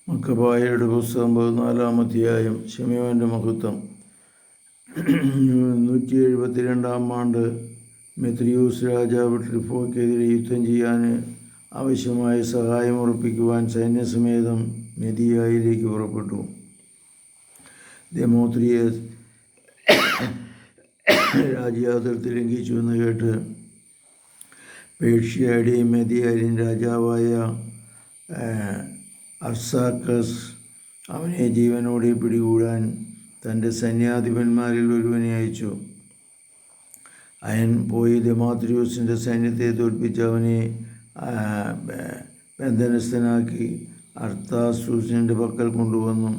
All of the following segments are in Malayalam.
മക്കബായരുടെ പുസ്തകം 14-ാം അധ്യായം. ശിമെയോൻ്റെ മഹത്വം. 172-ാം ആണ്ട് മെത്രിയൂസ് രാജാവ് ട്രിഫോക്കെതിരെ യുദ്ധം ചെയ്യാൻ ആവശ്യമായ സഹായം ഉറപ്പിക്കുവാൻ സൈന്യസമേതം മെതിയായിലേക്ക് പുറപ്പെട്ടു. ദെമോത്രിയസ് രാജ്യാതിർത്തി ലംഘിച്ചു എന്ന് കേട്ട് പേർഷ്യയുടെയും മെതിയാരിൻ രാജാവായ അർസാക്കസ് അവനെ ജീവനോടെ പിടികൂടാൻ തൻ്റെ സൈന്യാധിപന്മാരിൽ ഒരുവനെ അയച്ചു. അയൻ പോയി ദെമാത്രിയൂസിൻ്റെ സൈന്യത്തെ തോൽപ്പിച്ച് അവനെ ബന്ധനസ്ഥനാക്കി അർത്താസൂസിൻ്റെ പക്കൽ കൊണ്ടുവന്നു.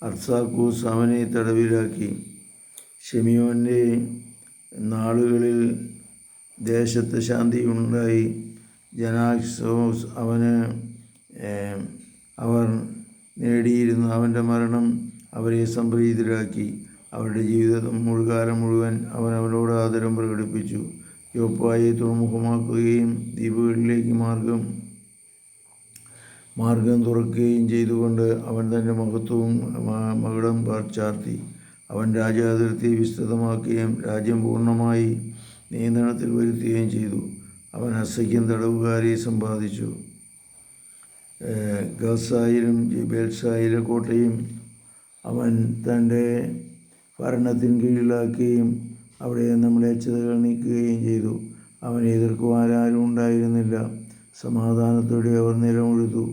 അർസാക്കൂസ് അവനെ തടവിലാക്കി. ശിമെയോൻ്റെ നാളുകളിൽ ദേശത്ത് ശാന്തിയുണ്ടായി. ജനാക്സോസ് അവർ നേടിയിരുന്ന അവൻ്റെ മരണം അവരെ സംപ്രീതരാക്കി. അവരുടെ ജീവിതകാലം മുഴുവൻ അവൻ അവരോട് ആദരം പ്രകടിപ്പിച്ചു. യോപ്പായെ തുറമുഖമാക്കുകയും ദ്വീപുകളിലേക്ക് മാർഗം തുറക്കുകയും ചെയ്തുകൊണ്ട് അവൻ തൻ്റെ മകുടം ചാർത്തി. അവൻ രാജ്യാതിർത്തി വിസ്തൃതമാക്കുകയും രാജ്യം പൂർണ്ണമായി നിയന്ത്രണത്തിൽ വരുത്തുകയും ചെയ്തു. അവൻ അസഖ്യം തടവുകാരെ സമ്പാദിച്ചു. ഗസായിലും ബേൽസായിലെ കോട്ടയും അവൻ തൻ്റെ ഭരണത്തിന് കീഴിലാക്കുകയും അവിടെ മ്ലേച്ഛതകൾ നീക്കുകയും ചെയ്തു. അവനെ എതിർക്കുവാൻ ആരും ഉണ്ടായിരുന്നില്ല. സമാധാനത്തോടെ അവർ നിലമുഴുതു.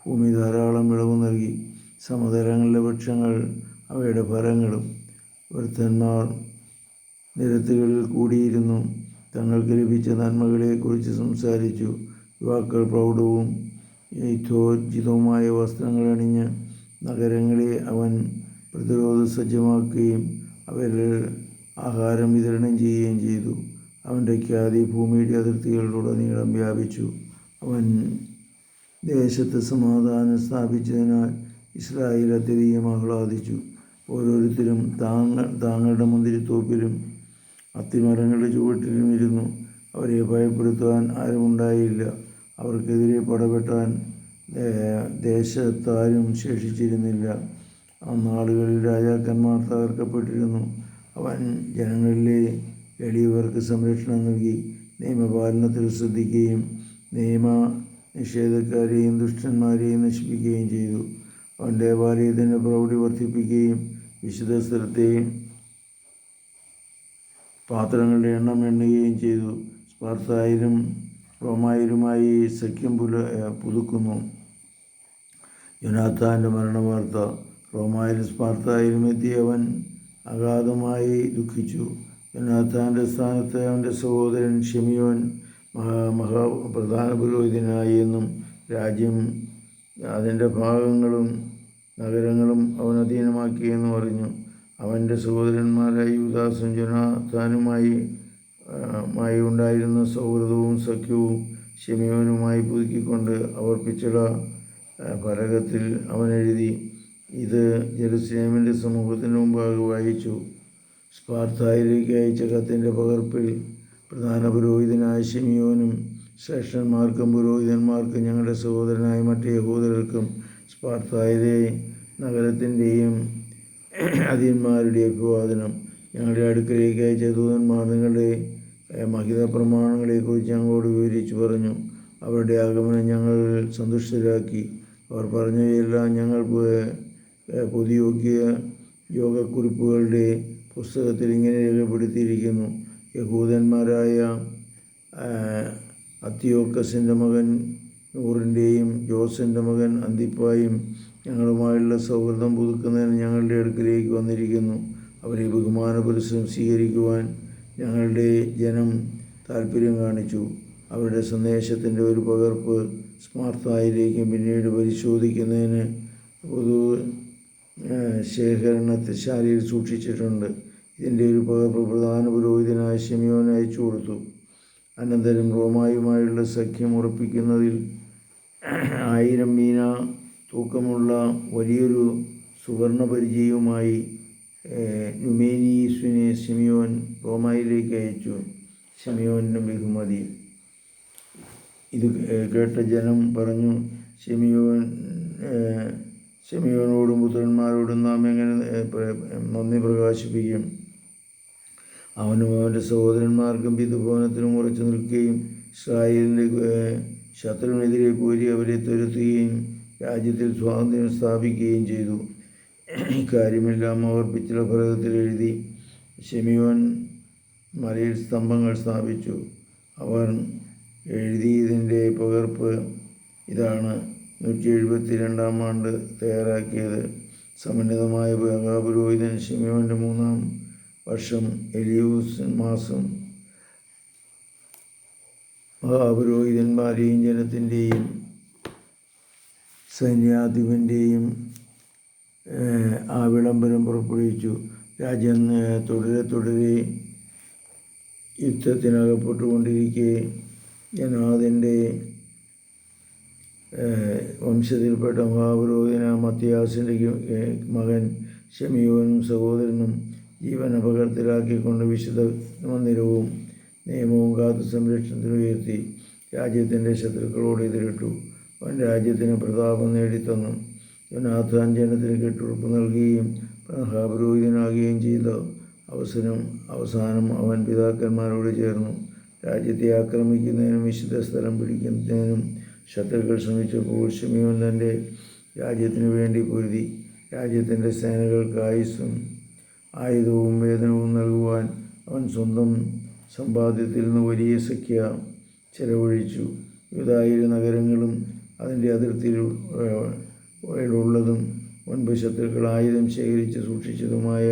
ഭൂമി ധാരാളം വിളവ് നൽകി. സമതലങ്ങളിലെ വൃക്ഷങ്ങൾ അവയുടെ ഫലങ്ങളും. വൃദ്ധന്മാർ നിരത്തുകളിൽ കൂടിയിരുന്നു. തങ്ങൾക്ക് ലഭിച്ച നന്മകളെക്കുറിച്ച് സംസാരിച്ചു. യുവാക്കൾ പ്രൗഢവും യഥോചിതവുമായ വസ്ത്രങ്ങൾ അണിഞ്ഞ് നഗരങ്ങളെ അവൻ പ്രതിരോധ സജ്ജമാക്കുകയും അവരിൽ ആഹാരം വിതരണം ചെയ്യുകയും ചെയ്തു. അവൻ്റെ ഖ്യാതി ഭൂമിയുടെ അതിർത്തികളിലുടനീളം വ്യാപിച്ചു. അവൻ ദേശത്ത് സമാധാനം സ്ഥാപിച്ചതിനാൽ ഇസ്രായേൽ അത്യധികം ആഹ്ലാദിച്ചു. ഓരോരുത്തരും താങ്കളുടെ മുന്തിരിത്തോപ്പിലും അത്തിമരങ്ങളുടെ ചുവട്ടിലും ഇരുന്നു. അവരെ ഭയപ്പെടുത്തുവാൻ ആരുമുണ്ടായില്ല. അവർക്കെതിരെ പടവെട്ടാൻ ദേശത്താരും ശേഷിച്ചിരുന്നില്ല. ആ നാളുകളിൽ രാജാക്കന്മാർ തകർക്കപ്പെട്ടിരുന്നു. അവൻ ജനങ്ങളിലെ എളിയവർക്ക് സംരക്ഷണം നൽകി നിയമപാലനത്തിൽ ശ്രദ്ധിക്കുകയും നിയമ നിഷേധക്കാരെയും ദുഷ്ടന്മാരെയും നശിപ്പിക്കുകയും ചെയ്തു. അവൻ ദേവാലയത്തിൻ്റെ പ്രൗഢി വർദ്ധിപ്പിക്കുകയും വിശുദ്ധ സ്ഥലത്തെയും പാത്രങ്ങളുടെ എണ്ണം എണ്ണുകയും ചെയ്തു. സ്പാർത്തായിലും റോമായിലുമായി സഖ്യം പുതുക്കുന്നു. യോനാഥാൻ്റെ മരണവാർത്ത. റോമായിലും സ്പാർത്തായിലും എത്തി അവൻ അഗാധമായി ദുഃഖിച്ചു. യോനാഥാൻ്റെ സ്ഥാനത്ത് അവൻ്റെ സഹോദരൻ ശിമെയോൻ പ്രധാന പുരോഹിതനായി എന്നും രാജ്യം അതിൻ്റെ ഭാഗങ്ങളും നഗരങ്ങളും അവൻ അധീനമാക്കിയെന്നും അറിഞ്ഞു. അവൻ്റെ സഹോദരന്മാരായ യൂദാസും യോനാഥാനുമായി ഉണ്ടായിരുന്ന സൗഹൃദവും സഖ്യവും ശിമെയോനുമായി പുതുക്കിക്കൊണ്ട് അവർ പിച്ചള ഫലകത്തിൽ അവൻ എഴുതി. ഇത് ജെറുസലേമിൻ്റെ സമൂഹത്തിന് മുമ്പാകെ വായിച്ചു. സ്പാർത്തായിലേക്ക് അയച്ച കത്തിൻ്റെ പകർപ്പിൽ പ്രധാന പുരോഹിതനായ ശിമെയോനും ശ്രേഷ്ഠന്മാർക്കും പുരോഹിതന്മാർക്കും ഞങ്ങളുടെ സഹോദരനായ മറ്റ് യഹൂദർക്കും സ്പാർത്തായിലെ നഗരത്തിൻ്റെയും അധീന്മാരുടെ അഭിവാദനം. ഞങ്ങളുടെ അടുക്കലേക്ക് അയച്ച ദൂതന്മാർ നിങ്ങളുടെ മഹിത പ്രമാണങ്ങളെക്കുറിച്ച് ഞങ്ങളോട് വിവരിച്ചു പറഞ്ഞു. അവരുടെ ആഗമനം ഞങ്ങൾ സന്തുഷ്ടരാക്കി. അവർ പറഞ്ഞവയെല്ലാം ഞങ്ങൾ യോഗക്കുറിപ്പുകളുടെ പുസ്തകത്തിൽ ഇങ്ങനെ രേഖപ്പെടുത്തിയിരിക്കുന്നു. യഹൂദന്മാരായ അത്തിയോക്കസിൻ്റെ മകൻ നൂറിൻ്റെയും ജോസിൻ്റെ മകൻ അന്തിപ്പായും ഞങ്ങളുമായുള്ള സൗഹൃദം പുതുക്കുന്നതിന് ഞങ്ങളുടെ അടുക്കിലേക്ക് വന്നിരിക്കുന്നു. അവരെ ബഹുമാനപുരസ്സരം സ്വീകരിക്കുവാൻ ഞങ്ങളുടെ ജനം താൽപ്പര്യം കാണിച്ചു. അവരുടെ സന്ദേശത്തിൻ്റെ ഒരു പകർപ്പ് സ്പാർത്തായിലേക്കും പിന്നീട് പരിശോധിക്കുന്നതിന് പൊതു ശേഖരണശാലയിൽ സൂക്ഷിച്ചിട്ടുണ്ട്. ഇതിൻ്റെ ഒരു പകർപ്പ് പ്രധാന പുരോഹിതനായ ശിമെയോൻ അയച്ചു കൊടുത്തു. അനന്തരം റോമായുമായുള്ള സഖ്യം ഉറപ്പിക്കുന്നതിൽ 1000 മീന തൂക്കമുള്ള വലിയൊരു സുവർണ പരിചയവുമായി നുമേനീസിനെ ശിമെയോൻ റോമായിലേക്ക് അയച്ചു. ശിമെയോൻ്റെ ബഹുമതി. ഇത് കേട്ട ജനം പറഞ്ഞു, ശിമെയോനോടും പുത്രന്മാരോടും നാം എങ്ങനെ നന്ദി പ്രകാശിപ്പിക്കും? അവനും അവൻ്റെ സഹോദരന്മാർക്കും പിതൃഭവനത്തിനും ഉറച്ചു നിൽക്കുകയും ഇസ്രായേലിൻ്റെ ശത്രുവിനെതിരെ പോരി അവരെ തുരത്തുകയും രാജ്യത്തിൽ സ്വാതന്ത്ര്യം സ്ഥാപിക്കുകയും ചെയ്തു. ഇക്കാര്യമെല്ലാം അവർ പിച്ചളഫലകത്തിൽ എഴുതി. ശിമെയോൻ മലയിൽ സ്തംഭങ്ങൾ സ്ഥാപിച്ചു. അവർ എഴുതിയതിൻ്റെ പകർപ്പ് ഇതാണ്. 172-ാം ആണ്ട് തയ്യാറാക്കിയത്. സമന്വിതമായ മഹാപുരോഹിതൻ ശിമെയോൻ്റെ 3-ാം വർഷം എലിയൂസ് മാസം മഹാപുരോഹിതന്മാരെയും ജനത്തിൻ്റെയും സൈന്യാധിപൻ്റെയും ആ വിളംബരം പുറപ്പെടുവിച്ചു. രാജ്യം തുടരെ യുദ്ധത്തിനകപ്പെട്ടുകൊണ്ടിരിക്കെ ജനാദിൻ്റെ വംശത്തിൽപ്പെട്ട മഹാപുരോഹിതനായ മത്തിയാസിൻ്റെ മകൻ ശിമെയോനും സഹോദരനും ജീവൻ അപകടത്തിലാക്കിക്കൊണ്ട് വിശുദ്ധ മന്ദിരവും നിയമവും കാത്തു സംരക്ഷണത്തിന് ഉയർത്തി രാജ്യത്തിൻ്റെ ശത്രുക്കളോട് എതിരിട്ടു. അവൻ രാജ്യത്തിന് പ്രതാപം നേടിത്തന്നു. യോനാഥാൻ ജനത്തിന് കെട്ടുറപ്പ് നൽകുകയും മഹാപുരോഹിതനാകുകയും ചെയ്ത അവസാനം അവൻ പിതാക്കന്മാരോട് ചേർന്നു. രാജ്യത്തെ ആക്രമിക്കുന്നതിനും വിശുദ്ധ സ്ഥലം പിടിക്കുന്നതിനും ശത്രുക്കൾ ശ്രമിച്ചപ്പോൾ ശിമെയോൻ തൻ്റെ രാജ്യത്തിനു വേണ്ടി പൊരുതി. രാജ്യത്തിൻ്റെ സേനകൾക്ക് ആയുധവും വേതനവും നൽകുവാൻ അവൻ സ്വന്തം സമ്പാദ്യത്തിൽ നിന്ന് വലിയ സംഖ്യ ചെലവഴിച്ചു. യൂദായിലെ നഗരങ്ങളും അതിൻ്റെ അതിർത്തിയിലുള്ളതും മുൻപ് ശത്രുക്കൾ ആയുധം ശേഖരിച്ച് സൂക്ഷിച്ചതുമായ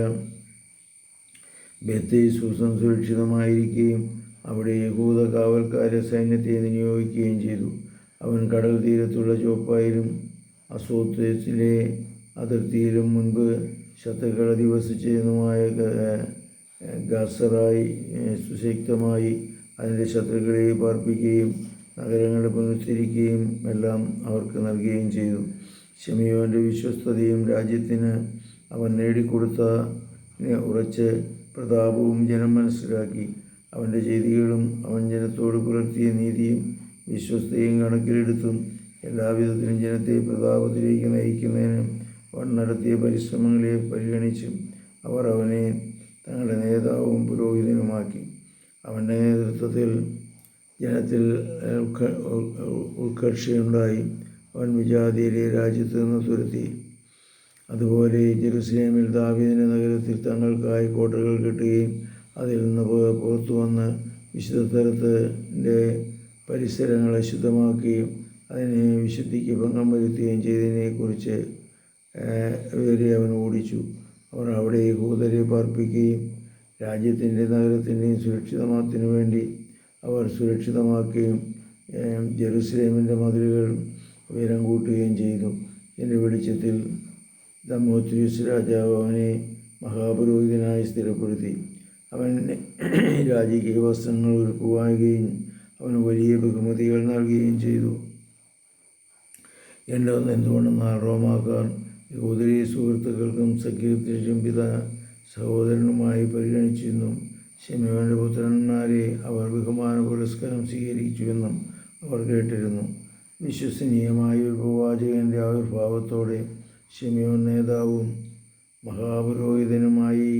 ബേത്തൈസൂസം സുരക്ഷിതമായിരിക്കുകയും അവിടെ യഹൂദ കാവൽക്കാരെ സൈന്യത്തെ നിയോഗിക്കുകയും ചെയ്തു. അവൻ കടൽ തീരത്തുള്ള ചോപ്പായിലും അസോത്തിലെ അതിർത്തിയിലും മുൻപ് ശത്രുക്കൾ അധിവസിച്ചിരുന്നതുമായ ഗാസറായി സുശക്തമായി അതിൻ്റെ ശത്രുക്കളെ പാർപ്പിക്കുകയും നഗരങ്ങളെ പുനരുദ്ധരിക്കുകയും എല്ലാം അവർക്ക് നൽകുകയും ചെയ്തു. ശിമെയോൻ്റെ വിശ്വസ്തതയും രാജ്യത്തിന് അവൻ നേടിക്കൊടുത്ത ഉറച്ച പ്രതാപവും ജനം മനസ്സിലാക്കി. അവൻ്റെ ചെയ്തികളും അവൻ ജനത്തോട് പുലർത്തിയ നീതിയും വിശ്വസ്തയും കണക്കിലെടുത്തും എല്ലാവിധത്തിലും ജനത്തെ പ്രതാപത്തിലേക്ക് നയിക്കുന്നതിന് അവൻ നടത്തിയ പരിശ്രമങ്ങളെ പരിഗണിച്ചും അവർ അവനെ തങ്ങളുടെ നേതാവും പുരോഹിതനുമാക്കി. അവൻ്റെ നേതൃത്വത്തിൽ ജനത്തിൽ ഉത്കർഷയുണ്ടായി. അവൻ വിജാതിയരെ രാജ്യത്തു നിന്ന് തുരത്തി. അതുപോലെ ജെറുസലേമിൽ ദാവീദിൻ്റെ നഗരത്തിൽ തങ്ങൾക്കായി കോട്ടകൾ കെട്ടുകയും അതിൽ നിന്ന് പുറത്തു വന്ന് വിശുദ്ധ സ്ഥലത്തിൻ്റെ പരിസരങ്ങളെ ശുദ്ധമാക്കുകയും അതിനെ വിശുദ്ധിക്ക് ഭംഗം വരുത്തുകയും ചെയ്തതിനെക്കുറിച്ച് ഇവരെ അവൻ ഓടിച്ചു. അവർ അവിടെ യഹൂദരെ പാർപ്പിക്കുകയും രാജ്യത്തിൻ്റെ നഗരത്തിൻ്റെയും സുരക്ഷിതമാക്കത്തിനു വേണ്ടി അവർ സുരക്ഷിതമാക്കുകയും ജെറുസലേമിൻ്റെ മതിലുകൾ ഉയരം കൂട്ടുകയും ചെയ്തു. ഇതിൻ്റെ വെളിച്ചത്തിൽ ദമോത്രിയസ് രാജാവ് അവനെ മഹാപുരോഹിതനായി സ്ഥിരപ്പെടുത്തി. അവൻ രാജകീയ വസ്ത്രങ്ങൾ ഒരുക്കുവാനുകയും അവന് വലിയ ബഹുമതികൾ നൽകുകയും ചെയ്തു. എന്തുകൊണ്ടെന്നാൽ റോമാക്കാർ യഹൂദരെ സുഹൃത്തുക്കൾക്കും സഖ്യത്തിനും സഹോദരനുമായി പരിഗണിച്ചിരുന്നു. ശിമെയോൻ്റെ പുത്രന്മാരെ അവർ ബഹുമാന പുരസ്കാരം സ്വീകരിച്ചുവെന്നും അവർ കേട്ടിരുന്നു. വിശ്വസനീയമായ ഒരു പ്രവാചകൻ്റെ ആവിർഭാവത്തോടെ ശിമെയോൻ നേതാവും മഹാപുരോഹിതനുമായി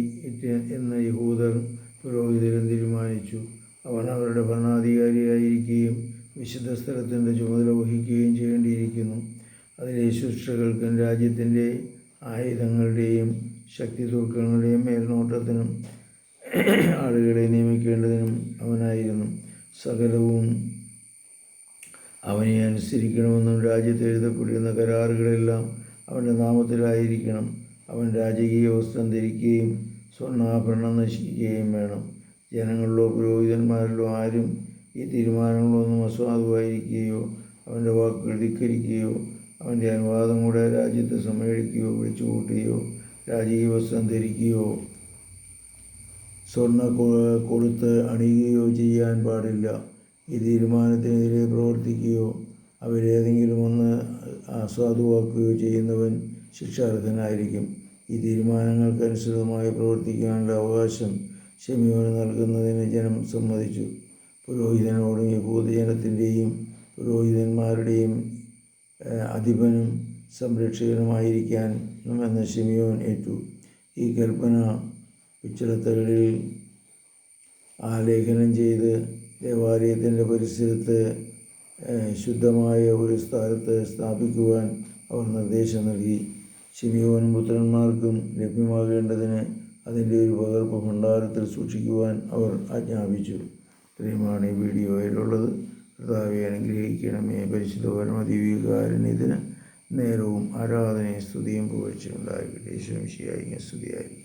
എന്ന് യഹൂദർ പുരോഹിതരും തീരുമാനിച്ചു. അവൻ അവരുടെ ഭരണാധികാരിയായിരിക്കുകയും വിശുദ്ധ സ്ഥലത്തിൻ്റെ ചുമതല വഹിക്കുകയും ചെയ്യേണ്ടിയിരിക്കുന്നു. അതിലെ ശുശ്രൂഷകൾക്കും രാജ്യത്തിൻ്റെ ആയുധങ്ങളുടെയും ശക്തിതൂക്കങ്ങളുടെയും മേൽനോട്ടത്തിനും ആളുകളെ നിയമിക്കേണ്ടതിനും അവനായിരുന്നു. സകലവും അവനെ അനുസരിക്കണമെന്നും രാജ്യത്ത് എഴുതപ്പെട്ടിരുന്ന കരാറുകളെല്ലാം അവൻ്റെ നാമത്തിലായിരിക്കണം. അവൻ രാജകീയ വസ്ത്രം ധരിക്കുകയും സ്വർണ്ണാഭരണം നശിക്കുകയും വേണം. ജനങ്ങളിലോ പുരോഹിതന്മാരിലോ ആരും ഈ തീരുമാനങ്ങളൊന്നും അസ്വാദുവായിരിക്കുകയോ അവൻ്റെ വാക്കുകൾ ധിക്കരിക്കുകയോ അവൻ്റെ അനുവാദം കൂടെ രാജ്യത്തെ സമ്മേളിക്കുകയോ വിളിച്ചു കൂട്ടുകയോ രാജകീയ വസ്ത്രം ധരിക്കുകയോ സ്വർണ്ണ കൊടുത്ത് അണിയുകയോ ചെയ്യാൻ പാടില്ല. ഈ തീരുമാനത്തിനെതിരെ പ്രവർത്തിക്കുകയോ അവരേതെങ്കിലും ഒന്ന് അസാധുവാക്കുകയോ ചെയ്യുന്നവൻ ശിക്ഷാർഹനായിരിക്കും. ഈ തീരുമാനങ്ങൾക്കനുസൃതമായി പ്രവർത്തിക്കാനുള്ള അവകാശം ശിമെയോന് നൽകുന്നതിന് ജനം സമ്മതിച്ചു. പുരോഹിതനോടും യഹൂദജനത്തിൻ്റെയും പുരോഹിതന്മാരുടെയും അധിപനും സംരക്ഷകനുമായിരിക്കാമെന്ന് ശിമിയോൻ ഏറ്റു. ഈ കൽപ്പന പിച്ചളത്തകളിൽ ആലേഖനം ചെയ്ത് ദേവാലയത്തിൻ്റെ പരിസരത്ത് ശുദ്ധമായ ഒരു സ്ഥലത്ത് സ്ഥാപിക്കുവാൻ അവർ നിർദ്ദേശം നൽകി. ശിമിയോനും പുത്രന്മാർക്കും ലഭ്യമാകേണ്ടതിന് അതിൻ്റെ ഒരു പകർപ്പ് ഭണ്ഡാരത്തിൽ സൂക്ഷിക്കുവാൻ അവർ ആജ്ഞാപിച്ചു. ഇത്രയുമാണ് ഈ വീഡിയോയിലുള്ളത്. കർത്താവെ അനുഗ്രഹിക്കണമേ. പരിശുദ്ധ പരമദിവ്യകാരുണ്യത്തിന് നേരവും ആരാധനയും സ്തുതിയും പുകഴ്ചയും ഉണ്ടായിരിക്കട്ടെ. ഈശോ മിശിഹായ്ക്ക് സ്തുതിയായിരിക്കട്ടെ.